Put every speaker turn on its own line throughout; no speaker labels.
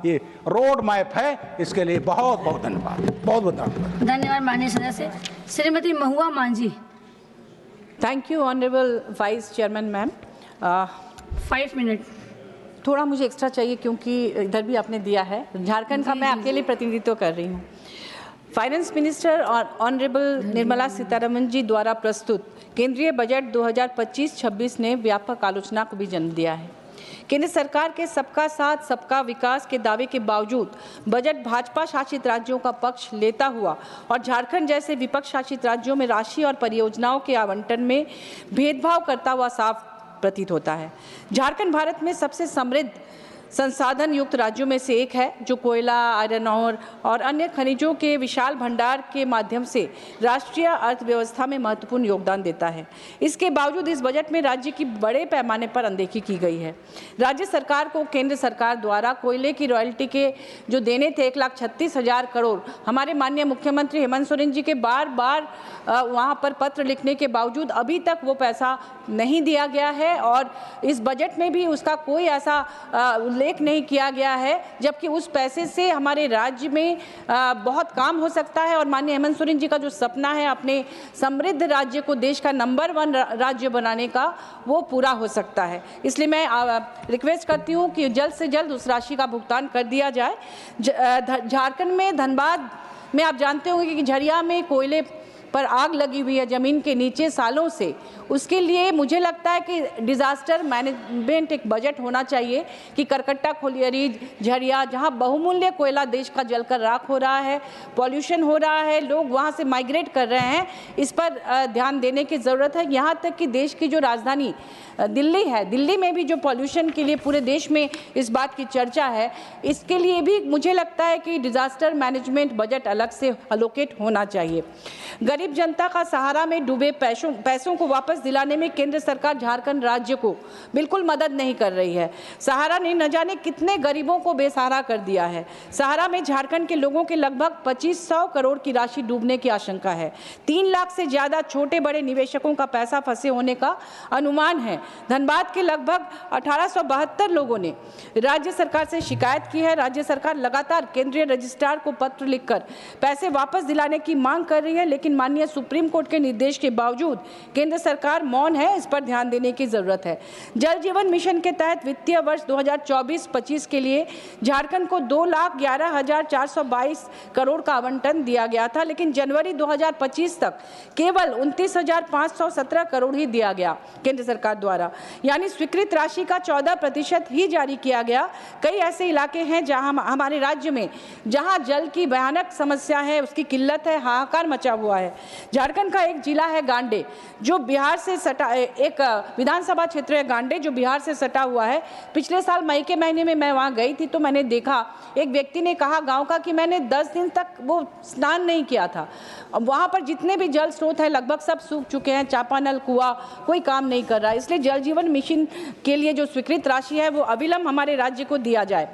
ये road map है। इसके लिए बहुत बहुत धन्यवाद, बहुत बहुत धन्यवाद।
धन्यवाद माननीय सदस्य। Shrimati Mahua Manjhi.
Thank you honourable vice chairman ma'am.
5 minute.
थोड़ा मुझे एक्स्ट्रा चाहिए क्योंकि इधर भी आपने दिया है। झारखंड का मैं अकेले प्रतिनिधित्व कर रही हूँ। फाइनेंस मिनिस्टर और ऑनरेबल निर्मला सीतारमण जी द्वारा प्रस्तुत केंद्रीय बजट 2025-26 ने व्यापक आलोचना को भी जन्म दिया है। केंद्र सरकार के सबका साथ सबका विकास के दावे के बावजूद बजट भाजपा शासित राज्यों का पक्ष लेता हुआ और झारखंड जैसे विपक्ष शासित राज्यों में राशि और परियोजनाओं के आवंटन में भेदभाव करता हुआ साफ प्रतीत होता है। झारखंड भारत में सबसे समृद्ध संसाधन युक्त राज्यों में से एक है, जो कोयला, आयरन ओर और अन्य खनिजों के विशाल भंडार के माध्यम से राष्ट्रीय अर्थव्यवस्था में महत्वपूर्ण योगदान देता है। इसके बावजूद इस बजट में राज्य की बड़े पैमाने पर अनदेखी की गई है। राज्य सरकार को केंद्र सरकार द्वारा कोयले की रॉयल्टी के जो देने थे 1,36,000 करोड़, हमारे माननीय मुख्यमंत्री हेमंत सोरेन जी के बार बार वहाँ पर पत्र लिखने के बावजूद अभी तक वो पैसा नहीं दिया गया है और इस बजट में भी उसका कोई ऐसा उल्लेख नहीं किया गया है, जबकि उस पैसे से हमारे राज्य में बहुत काम हो सकता है और माननीय हेमंत सोरेन जी का जो सपना है अपने समृद्ध राज्य को देश का नंबर 1 राज्य बनाने का, वो पूरा हो सकता है। इसलिए मैं रिक्वेस्ट करती हूँ कि जल्द से जल्द उस राशि का भुगतान कर दिया जाए। झारखंड में धनबाद में आप जानते होंगे कि झरिया में कोयले पर आग लगी हुई है ज़मीन के नीचे सालों से। उसके लिए मुझे लगता है कि डिज़ास्टर मैनेजमेंट एक बजट होना चाहिए कि करकट्टा, खोलियरी, झरिया, जहां बहुमूल्य कोयला देश का जलकर राख हो रहा है, पॉल्यूशन हो रहा है, लोग वहां से माइग्रेट कर रहे हैं, इस पर ध्यान देने की ज़रूरत है। यहां तक कि देश की जो राजधानी दिल्ली है, दिल्ली में भी जो पॉल्यूशन के लिए पूरे देश में इस बात की चर्चा है, इसके लिए भी मुझे लगता है कि डिज़ास्टर मैनेजमेंट बजट अलग से अलोकेट होना चाहिए। गरीब जनता का सहारा में डूबे पैसों को वापस दिलाने में केंद्र सरकार झारखंड राज्य को बिल्कुल मदद नहीं कर रही है। सहारा ने न जाने कितने गरीबों को बेसहारा कर दिया है। सहारा में झारखंड के लोगों के लगभग 2500 करोड़ की राशि डूबने की आशंका है। 3 लाख से ज़्यादा छोटे बड़े निवेशकों का पैसा फंसे होने का अनुमान है। धनबाद के लगभग 1872 लोगों ने राज्य सरकार से शिकायत की है। राज्य सरकार लगातार केंद्रीय रजिस्ट्रार को पत्र लिखकर पैसे वापस दिलाने की मांग कर रही है, लेकिन माननीय सुप्रीम कोर्ट के निर्देश के बावजूद केंद्र सरकार मौन है। इस पर ध्यान देने की जरूरत है। जल जीवन मिशन के तहत वित्तीय वर्ष 2024-25 के लिए झारखंड को 2,11,422 करोड़ का आवंटन दिया गया था, लेकिन जनवरी 2025 तक केवल 29,517 करोड़ ही दिया गया केंद्र सरकार द्वारा, यानी स्वीकृत राशि का 14% ही जारी किया गया। कई ऐसे इलाके हैं जहां हमारे राज्य में जहां जल की भयानक समस्या है, उसकी किल्लत है, हाहाकार मचा हुआ है। झारखंड का एक जिला है गांडे, जो बिहार से सटा, एक विधानसभा क्षेत्र है गांडे जो बिहार से सटा हुआ है। पिछले साल मई के महीने में मैं वहां गई थी तो मैंने देखा, एक व्यक्ति ने कहा गांव का कि मैंने 10 दिन तक वो स्नान नहीं किया था। वहां पर जितने भी जल स्रोत हैं लगभग सब सूख चुके हैं, चापानल, कुआं, कोई काम नहीं कर रहा है। इसलिए जल जीवन मिशन के लिए जो स्वीकृत राशि है वो अविलंब हमारे राज्य को दिया जाए।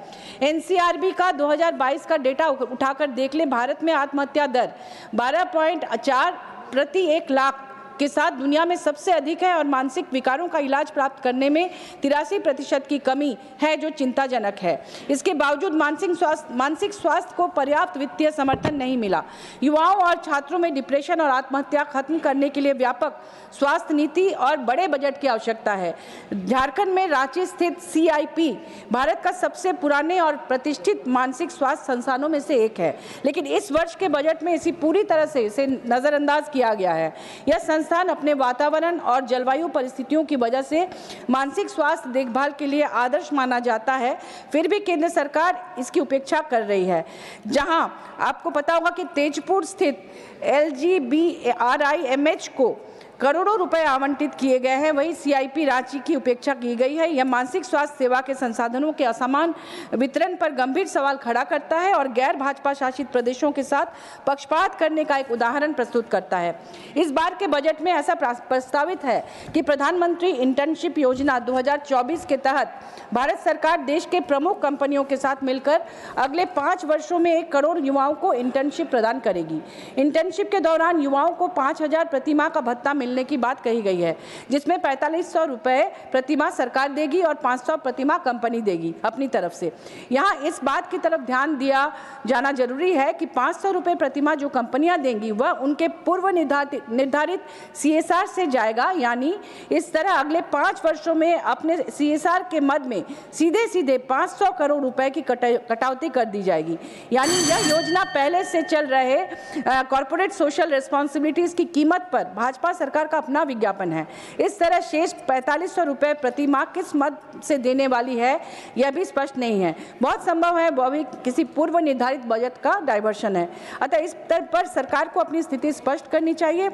एनसीआरबी का 2022 का डेटा उठाकर देख ले, भारत में आत्महत्या दर 12.4 प्रति 1 लाख के साथ दुनिया में सबसे अधिक है और मानसिक विकारों का इलाज प्राप्त करने में 83% की कमी है, जो चिंताजनक है। इसके बावजूद मानसिक स्वास्थ्य को पर्याप्त वित्तीय समर्थन नहीं मिला। युवाओं और छात्रों में डिप्रेशन और आत्महत्या खत्म करने के लिए व्यापक स्वास्थ्य नीति और बड़े बजट की आवश्यकता है। झारखंड में रांची स्थित CIP भारत का सबसे पुराने और प्रतिष्ठित मानसिक स्वास्थ्य संस्थानों में से एक है, लेकिन इस वर्ष के बजट में इसी पूरी तरह से इसे नज़रअंदाज किया गया है। यह संस्थान अपने वातावरण और जलवायु परिस्थितियों की वजह से मानसिक स्वास्थ्य देखभाल के लिए आदर्श माना जाता है, फिर भी केंद्र सरकार इसकी उपेक्षा कर रही है। जहां आपको पता होगा कि तेजपुर स्थित LGBRIMH को करोड़ों रुपए आवंटित किए गए हैं, वहीं CIP रांची की उपेक्षा की गई है। यह मानसिक स्वास्थ्य सेवा के संसाधनों के असमान वितरण पर गंभीर सवाल खड़ा करता है और गैर भाजपा शासित प्रदेशों के साथ पक्षपात करने का एक उदाहरण प्रस्तुत करता है। इस बार के बजट में ऐसा प्रस्तावित है कि प्रधानमंत्री इंटर्नशिप योजना 2024 के तहत भारत सरकार देश के प्रमुख कंपनियों के साथ मिलकर अगले 5 वर्षों में 1 करोड़ युवाओं को इंटर्नशिप प्रदान करेगी। इंटर्नशिप के दौरान युवाओं को 5,000 प्रति माह का भत्ता मिलने की बात कही गई है, जिसमें 4500 रुपये प्रतिमाह सरकार देगी और 500 प्रतिमाह कंपनी देगी अपनी तरफ से। यहाँ इस बात की तरफ ध्यान दिया जाना जरूरी है कि 500 रुपये प्रतिमाह जो कंपनियां देंगी वह उनके पूर्व निर्धारित CSR से जाएगा, यानी इस तरह अगले 5 वर्षों में अपने CSR के मद में सीधे सीधे 500 करोड़ रुपए की कटौती कर दी जाएगी। यानी यह योजना पहले से चल रहे कॉर्पोरेट सोशल रिस्पॉन्सिबिलिटीज की कीमत पर भाजपा सरकार का अपना विज्ञापन है। इस तरह शेष 4500 रुपये प्रति माह किस मद से देने वाली है यह भी स्पष्ट नहीं है। बहुत संभव है वह भी किसी पूर्व निर्धारित बजट का डायवर्शन है। अतः इस स्तर पर सरकार को अपनी स्थिति स्पष्ट करनी चाहिए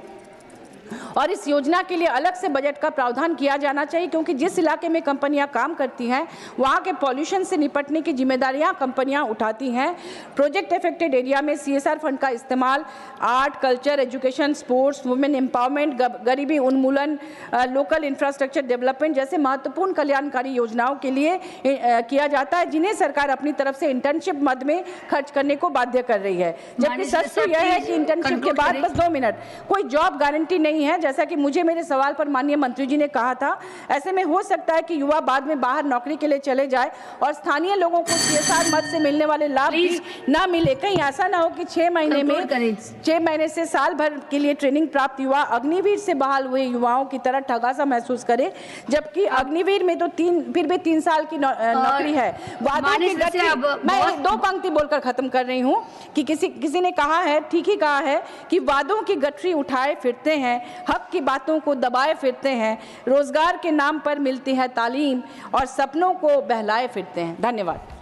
और इस योजना के लिए अलग से बजट का प्रावधान किया जाना चाहिए, क्योंकि जिस इलाके में कंपनियां काम करती हैं वहां के पॉल्यूशन से निपटने की जिम्मेदारियां कंपनियां उठाती हैं। प्रोजेक्ट अफेक्टेड एरिया में CSR फंड का इस्तेमाल art, culture, education, sports, women empowerment, गरीबी उन्मूलन, लोकल इंफ्रास्ट्रक्चर डेवलपमेंट जैसे महत्वपूर्ण कल्याणकारी योजनाओं के लिए किया जाता है, जिन्हें सरकार अपनी तरफ से इंटर्नशिप मद में खर्च करने को बाध्य कर रही है। जबकि सच तो यह है कि इंटर्नशिप के बाद बस 2 मिनट कोई जॉब गारंटी नहीं है, जैसा कि मुझे मेरे सवाल पर माननीय मंत्री जी ने कहा था। ऐसे में हो सकता है कि युवा बाद में बाहर नौकरी के लिए चले जाए और स्थानीय लोगों को CSR मद से मिलने वाले लाभ भी ना मिले। कहीं ऐसा ना हो कि 6 महीने से साल भर के लिए ट्रेनिंग प्राप्त युवा अग्निवीर से बहाल हुए युवाओं की तरह ठगासा महसूस करे, जबकि अग्निवीर में तो फिर भी 3 साल की नौकरी है। वादों की गठरी, मैं 2 पंक्ति बोलकर खत्म कर रही हूँ कि किसी ने कहा है, ठीक ही कहा है, कि वादों की गठरी उठाए फिरते हैं, हक की बातों को दबाए फिरते हैं, रोजगार के नाम पर मिलती है तालीम और सपनों को बहलाए फिरते हैं। धन्यवाद।